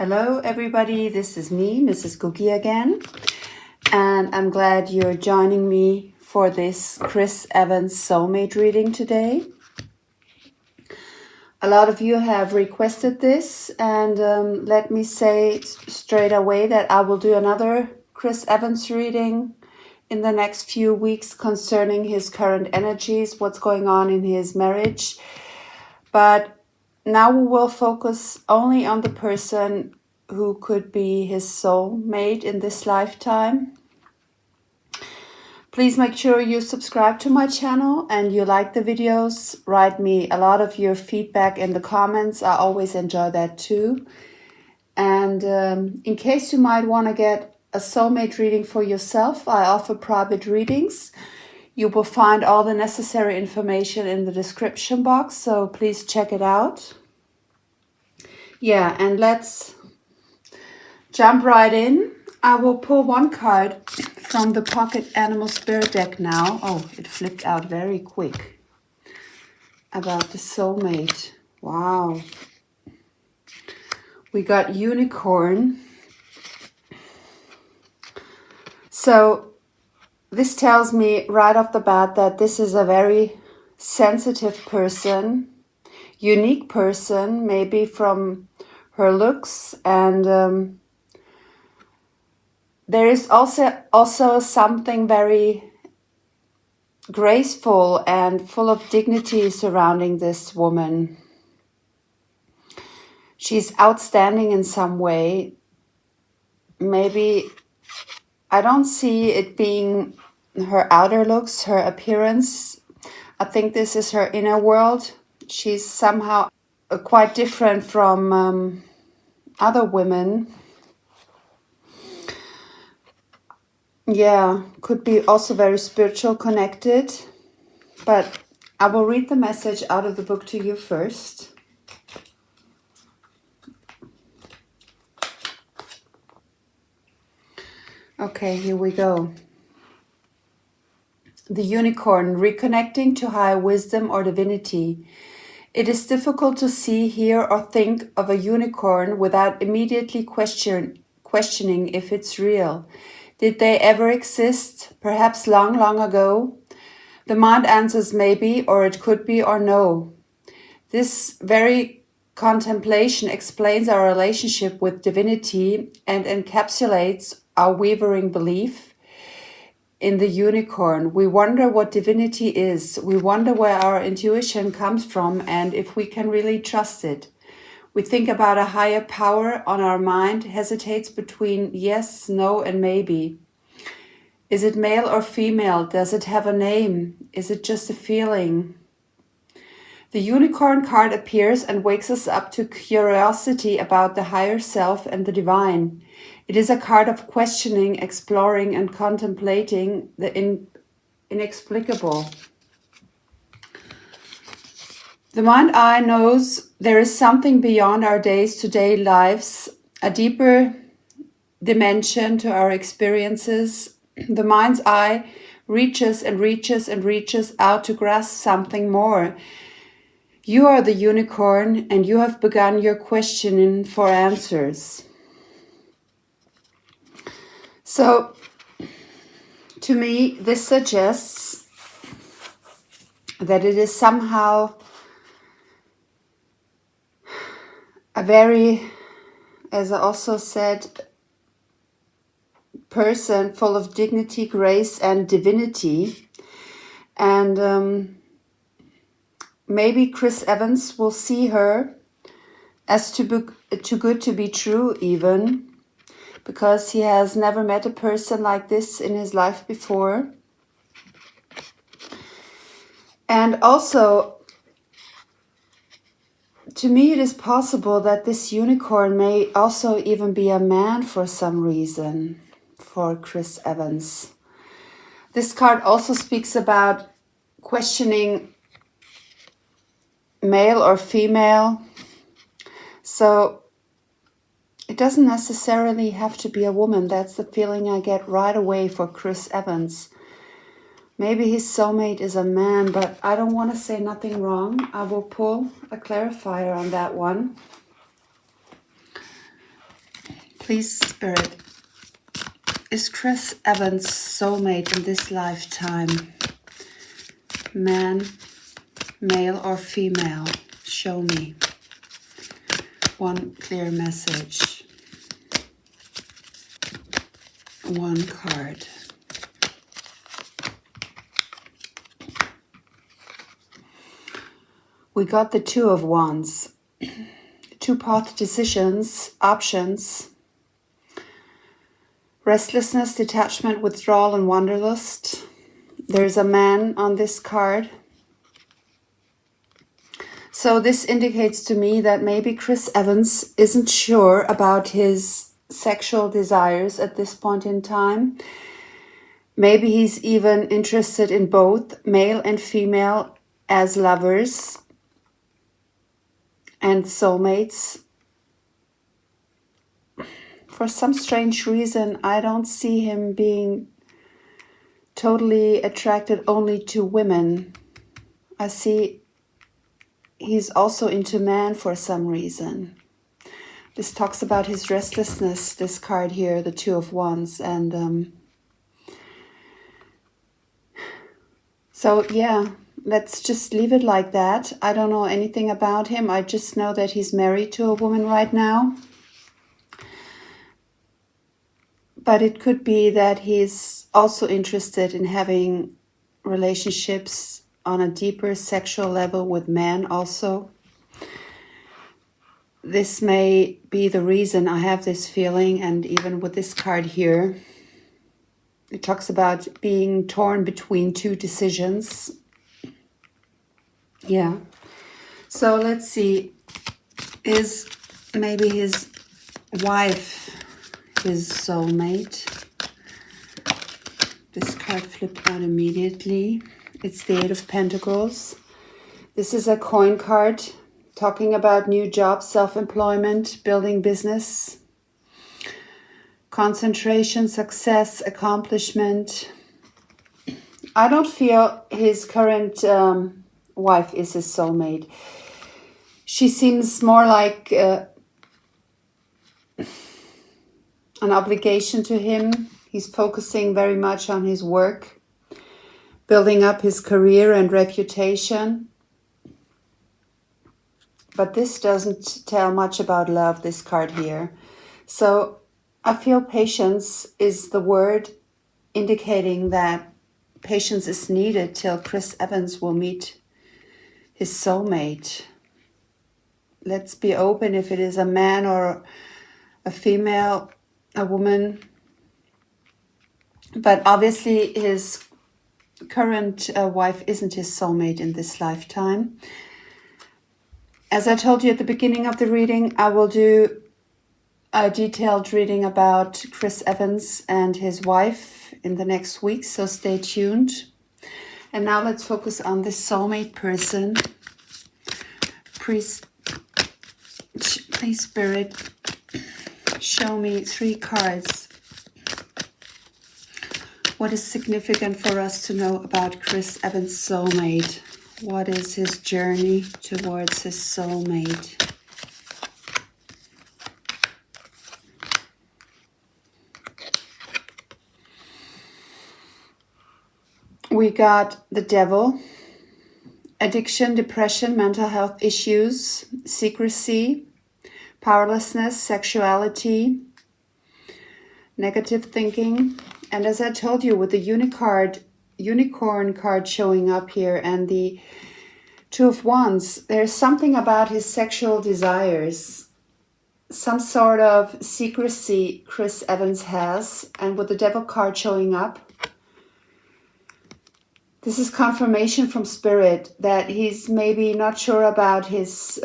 Hello everybody, this is me, Mrs. Guggi again, and I'm glad you're joining me for this Chris Evans soulmate reading today. A lot of you have requested this, and let me say straight away that I will do another Chris Evans reading in the next few weeks concerning his current energies, what's going on in his marriage. But now we will focus only on the person who could be his soulmate in this lifetime. Please make sure you subscribe to my channel and you like the videos. Write me a lot of your feedback in the comments. I always enjoy that too. And in case you might want to get a soulmate reading for yourself, I offer private readings. You will find all the necessary information in the description box, so please check it out. Yeah, and let's jump right in. I will pull one card from the Pocket Animal Spirit deck now. Oh, it flipped out very quick. About the soulmate. Wow. We got Unicorn. So this tells me right off the bat that this is a very sensitive person, unique person, maybe from her looks, and there is also something very graceful and full of dignity surrounding this woman. She's outstanding in some way. Maybe I don't see it being her outer looks, her appearance. I think this is her inner world. She's somehow quite different from other women. Yeah, could be also very spiritual connected. But I will read the message out of the book to you first. Okay, here we go. The Unicorn, reconnecting to higher wisdom or divinity. It is difficult to see, hear, or think of a unicorn without immediately questioning if it's real. Did they ever exist? Perhaps long, long ago? The mind answers maybe, or it could be, or no. This very contemplation explains our relationship with divinity and encapsulates our wavering belief in the unicorn. We wonder what divinity is. We wonder where our intuition comes from and if we can really trust it. We think about a higher power on our mind, hesitates between yes, no, and maybe. Is it male or female? Does it have a name? Is it just a feeling? The unicorn card appears and wakes us up to curiosity about the higher self and the divine. It is a card of questioning, exploring, and contemplating the inexplicable. The mind eye knows there is something beyond our day-to-day lives, a deeper dimension to our experiences. The mind's eye reaches and reaches and reaches out to grasp something more. You are the unicorn, and you have begun your questioning for answers. So, to me, this suggests that it is somehow a very, as I also said, person full of dignity, grace, and divinity. And maybe Chris Evans will see her as too good to be true even, because he has never met a person like this in his life before. And also, to me, it is possible that this unicorn may also even be a man for some reason for Chris Evans. This card also speaks about questioning male or female. So it doesn't necessarily have to be a woman. That's the feeling I get right away for Chris Evans. Maybe his soulmate is a man, but I don't want to say nothing wrong. I will pull a clarifier on that one. Please, Spirit. Is Chris Evans' soulmate in this lifetime? Man, male or female? Show me. One clear message. One card. We got the Two of Wands. Two path decisions, options. Restlessness, detachment, withdrawal, and wanderlust. There's a man on this card. So this indicates to me that maybe Chris Evans isn't sure about his sexual desires at this point in time. Maybe he's even interested in both male and female as lovers and soulmates. For some strange reason, I don't see him being totally attracted only to women. I see he's also into men for some reason. This talks about his restlessness, this card here, the Two of Wands. And so, yeah, let's just leave it like that. I don't know anything about him. I just know that he's married to a woman right now. But it could be that he's also interested in having relationships on a deeper sexual level with men also. This may be the reason I have this feeling, and even with this card here, it talks about being torn between two decisions. Yeah. So let's see. Is maybe his wife his soulmate? This card flipped out immediately. It's the Eight of Pentacles. This is a coin card talking about new jobs, self-employment, building business, concentration, success, accomplishment. I don't feel his current wife is his soulmate. She seems more like an obligation to him. He's focusing very much on his work, building up his career and reputation. But this doesn't tell much about love, this card here. So I feel patience is the word, indicating that patience is needed till Chris Evans will meet his soulmate. Let's be open if it is a man or a female, a woman. But obviously his current wife isn't his soulmate in this lifetime. As I told you at the beginning of the reading, I will do a detailed reading about Chris Evans and his wife in the next week, so stay tuned. And now let's focus on this soulmate person. Please, Spirit, show me 3 cards. What is significant for us to know about Chris Evans' soulmate? What is his journey towards his soulmate? We got the Devil, addiction, depression, mental health issues, secrecy, powerlessness, sexuality, negative thinking. And as I told you, with the unicorn card showing up here and the Two of Wands, there's something about his sexual desires, some sort of secrecy Chris Evans has. And with the Devil card showing up, this is confirmation from Spirit that he's maybe not sure about his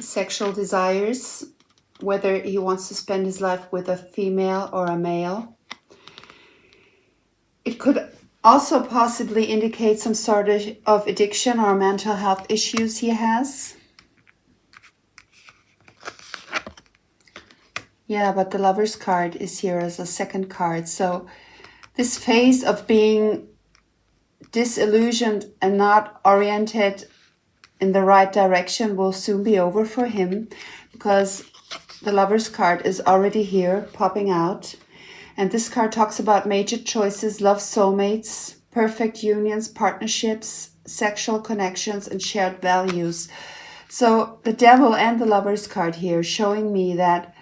sexual desires, whether he wants to spend his life with a female or a male. It could also possibly indicate some sort of addiction or mental health issues he has. Yeah, but the Lover's card is here as a second card. So this phase of being disillusioned and not oriented in the right direction will soon be over for him, because the Lover's card is already here, popping out. And this card talks about major choices, love, soulmates, perfect unions, partnerships, sexual connections, and shared values. So the Devil and the Lover's card here showing me that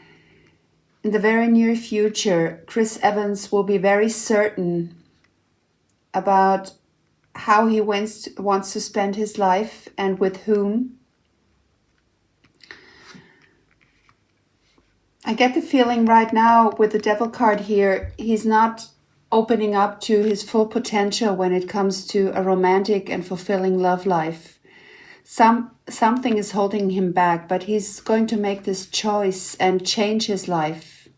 in the very near future, Chris Evans will be very certain about how he wants to spend his life and with whom. I get the feeling right now with the Devil card here, he's not opening up to his full potential when it comes to a romantic and fulfilling love life. Something is holding him back, but he's going to make this choice and change his life.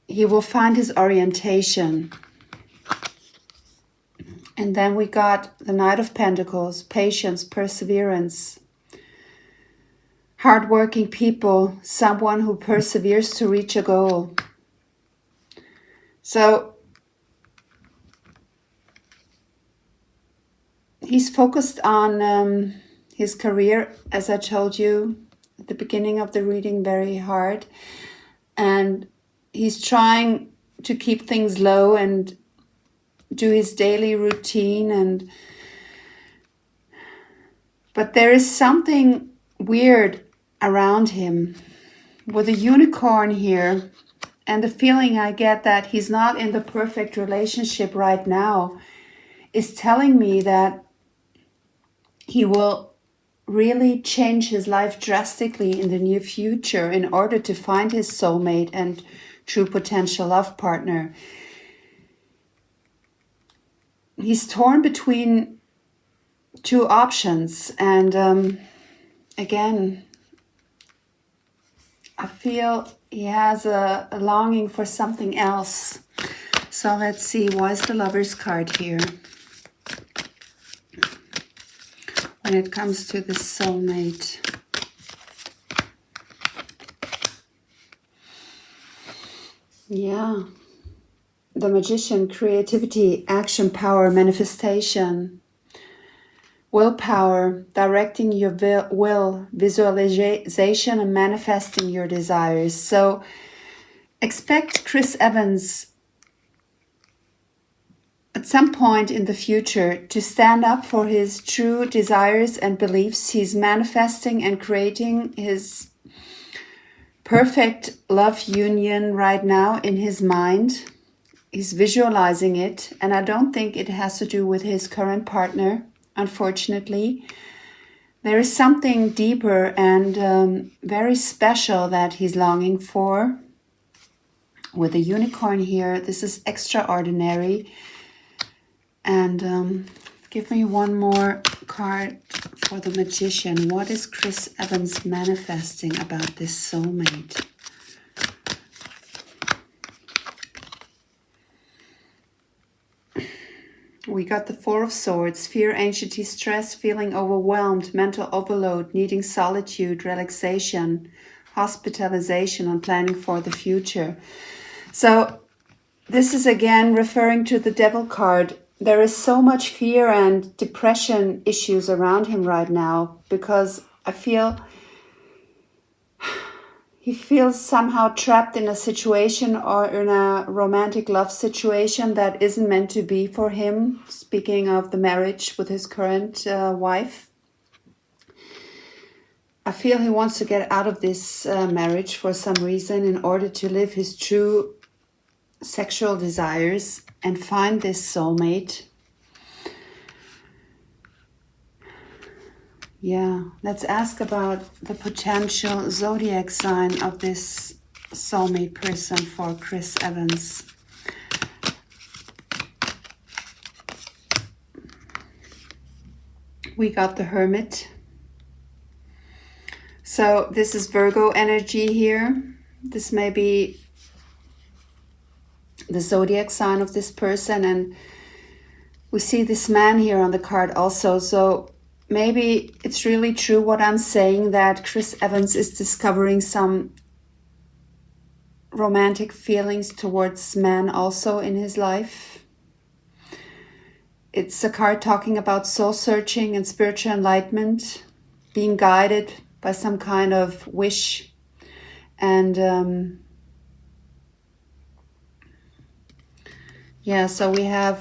He will find his orientation. And then we got the Knight of Pentacles, patience, perseverance, hardworking people, someone who perseveres to reach a goal. So he's focused on his career, as I told you at the beginning of the reading, very hard. And he's trying to keep things low and do his daily routine. But there is something weird around him with a unicorn here. And the feeling I get that he's not in the perfect relationship right now is telling me that he will really change his life drastically in the near future in order to find his soulmate and true potential love partner. He's torn between two options, and again, I feel he has a longing for something else. So let's see, why is the Lover's card here when it comes to the soulmate? Yeah, the Magician, creativity, action, power, manifestation, willpower, directing your will, visualization, and manifesting your desires. So expect Chris Evans at some point in the future to stand up for his true desires and beliefs. He's manifesting and creating his perfect love union right now in his mind. He's visualizing it, and I don't think it has to do with his current partner. Unfortunately, there is something deeper and very special that he's longing for. With a unicorn here, this is extraordinary. And give me one more card for the Magician. What is Chris Evans manifesting about this soulmate? We got the Four of Swords, fear, anxiety, stress, feeling overwhelmed, mental overload, needing solitude, relaxation, hospitalization, and planning for the future. So this is again referring to the Devil card. There is so much fear and depression issues around him right now, because I feel he feels somehow trapped in a situation or in a romantic love situation that isn't meant to be for him. Speaking of the marriage with his current wife, I feel he wants to get out of this marriage for some reason in order to live his true sexual desires and find this soulmate. Yeah, let's ask about the potential zodiac sign of this soulmate person for Chris Evans. We got the Hermit. So this is Virgo energy here. This may be the zodiac sign of this person, and we see this man here on the card also. So maybe it's really true what I'm saying, that Chris Evans is discovering some romantic feelings towards men also in his life. It's a card talking about soul searching and spiritual enlightenment, being guided by some kind of wish. And yeah, so we have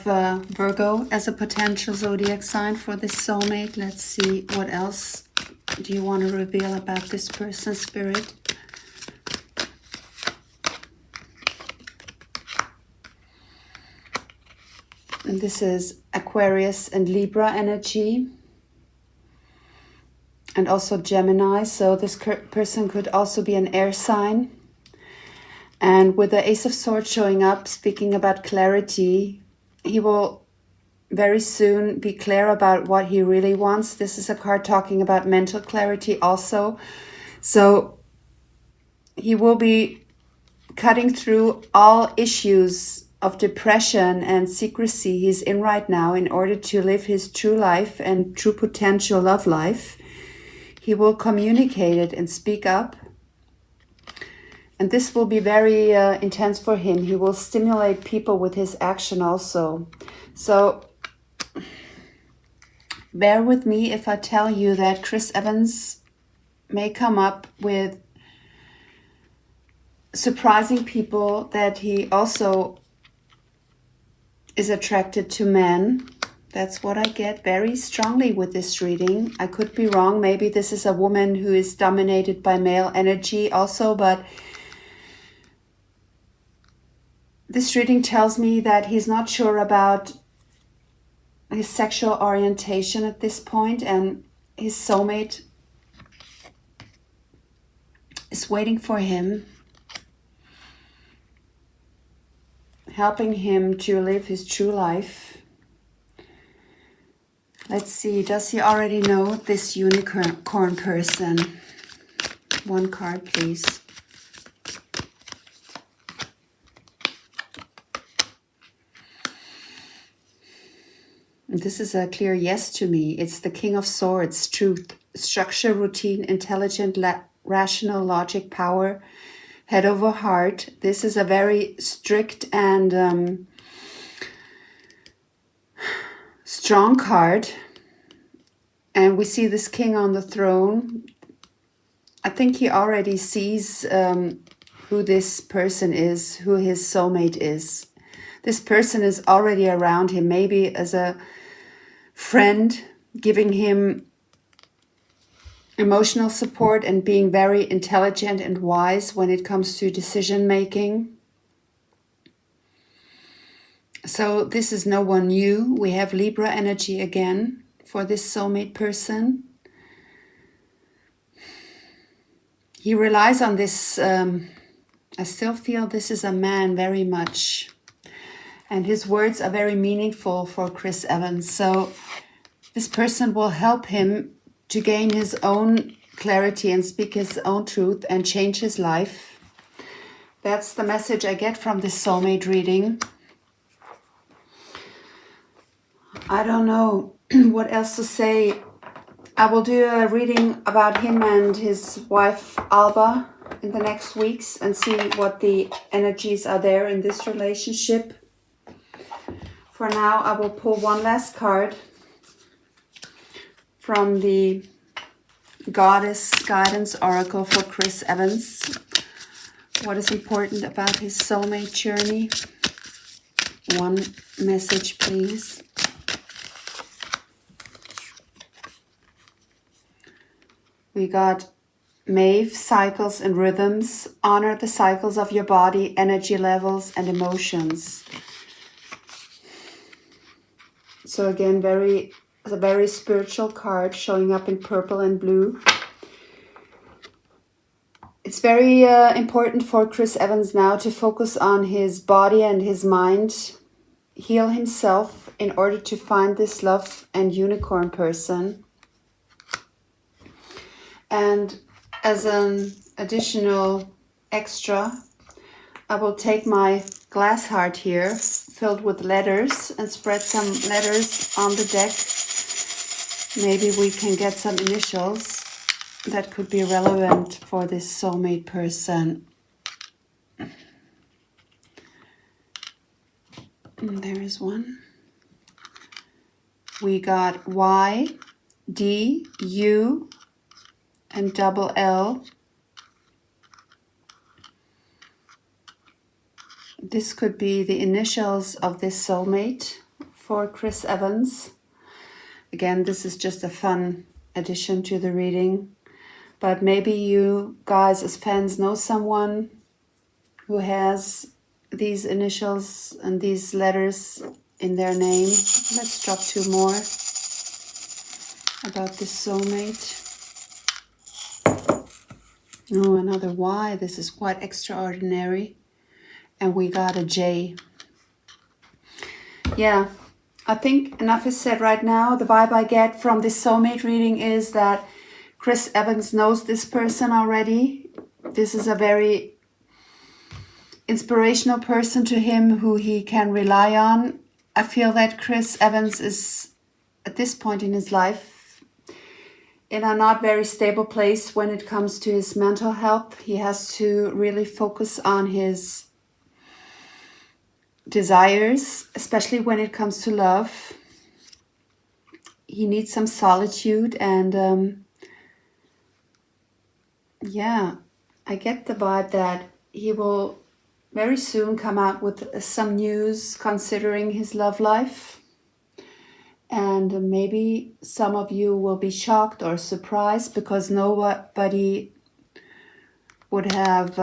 Virgo as a potential zodiac sign for this soulmate. Let's see, what else do you want to reveal about this person, Spirit? And this is Aquarius and Libra energy. And also Gemini. So this person could also be an air sign. And with the Ace of Swords showing up, speaking about clarity, he will very soon be clear about what he really wants. This is a card talking about mental clarity also. So he will be cutting through all issues of depression and secrecy he's in right now in order to live his true life and true potential love life. He will communicate it and speak up. And this will be very intense for him. He will stimulate people with his action also. So bear with me if I tell you that Chris Evans may come up with surprising people, that he also is attracted to men. That's what I get very strongly with this reading. I could be wrong. Maybe this is a woman who is dominated by male energy also, but this reading tells me that he's not sure about his sexual orientation at this point, and his soulmate is waiting for him, helping him to live his true life. Let's see, does he already know this unicorn person? One card, please. This is a clear yes to me. It's the King of Swords, truth, structure, routine, intelligent, rational, logic, power, head over heart. This is a very strict and strong card. And we see this king on the throne. I think he already sees who this person is, who his soulmate is. This person is already around him, maybe as a friend, giving him emotional support and being very intelligent and wise when it comes to decision making. So this is no one new. We have Libra energy again for this soulmate person. He relies on this. I still feel this is a man very much. And his words are very meaningful for Chris Evans. So this person will help him to gain his own clarity and speak his own truth and change his life. That's the message I get from this soulmate reading. I don't know what else to say. I will do a reading about him and his wife Alba in the next weeks and see what the energies are there in this relationship. For now, I will pull one last card from the Goddess Guidance Oracle for Chris Evans. What is important about his soulmate journey? One message, please. We got Maeve, cycles and rhythms. Honor the cycles of your body, energy levels, and emotions. So again, a very spiritual card showing up in purple and blue. It's very important for Chris Evans now to focus on his body and his mind, heal himself in order to find this love and unicorn person. And as an additional extra, I will take my glass heart here filled with letters and spread some letters on the deck. Maybe we can get some initials that could be relevant for this soulmate person. And there is one. we got Y, D, U, and double L. This could be the initials of this soulmate for Chris Evans. Again, this is just a fun addition to the reading. But maybe you guys as fans know someone who has these initials and these letters in their name. Let's drop 2 more about this soulmate. Oh, another Y. This is quite extraordinary. And we got a J. Yeah, I think enough is said right now. The vibe I get from this soulmate reading is that Chris Evans knows this person already. This is a very inspirational person to him who he can rely on. I feel that Chris Evans is, at this point in his life, in a not very stable place when it comes to his mental health. He has to really focus on his desires, especially when it comes to love. He needs some solitude, and yeah, I get the vibe that he will very soon come out with some news considering his love life. And maybe some of you will be shocked or surprised because nobody would have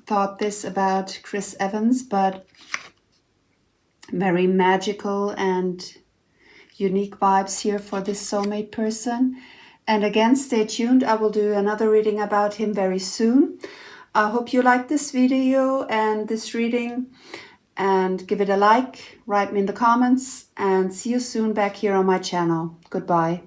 thought this about Chris Evans, but very magical and unique vibes here for this soulmate person. And again, stay tuned. I will do another reading about him very soon. I hope you liked this video and this reading, and give it a like, write me in the comments, and see you soon back here on my channel. Goodbye.